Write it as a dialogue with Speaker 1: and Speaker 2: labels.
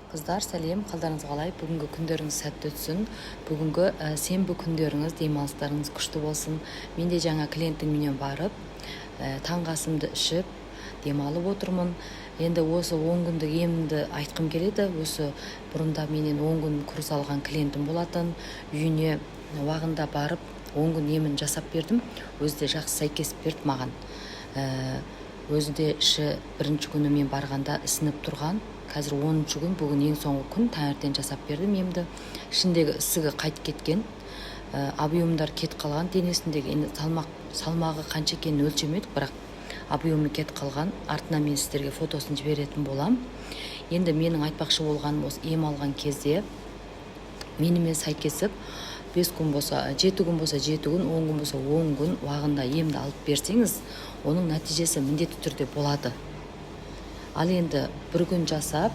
Speaker 1: Қыздар, сәлем, қалдарыңыз қалай? Бүгінгі күндеріңіз сәтті өтсін. Бүгінгі сенбі күндеріңіз, демалыстарыңыз күшті болсын. Мен де жаңа клиентіммен барып, таңғы асымды ішіп, демалып отырмын. Енді осы 10 күндік емімді айтқым келеді. Осы бұрында менен 10 күн курс алған клиентім болатын. Үйіне уақытында барып, 10 күн емін жасап бердім. Өзі де жақсы сәйкес берді маған. Өзі де іші бірінші күні мен барғанда ісініп тұрған. Қазір 10-шы күн, бүгін ең соңғы күн, таңертең жасап бердім емді. Ішіндегі ісігі қайтып кеткен, объемдар кет қалған, денесіндегі салмағы қанша екенін өлшемедік, бірақ объемы кет қалған. Артынан мен сіздерге фотосын жіберетін болам. Енді менің айтпақшы болғаным осы ем алған кезде менімен сәйкесіп 5 күн болса 7 күн болса 7 күн, 10 күн болса 10 күн уақытында емді алып берсеңіз, оның нәтижесі міндетті түрде болады. Ал енді бір күн жасап,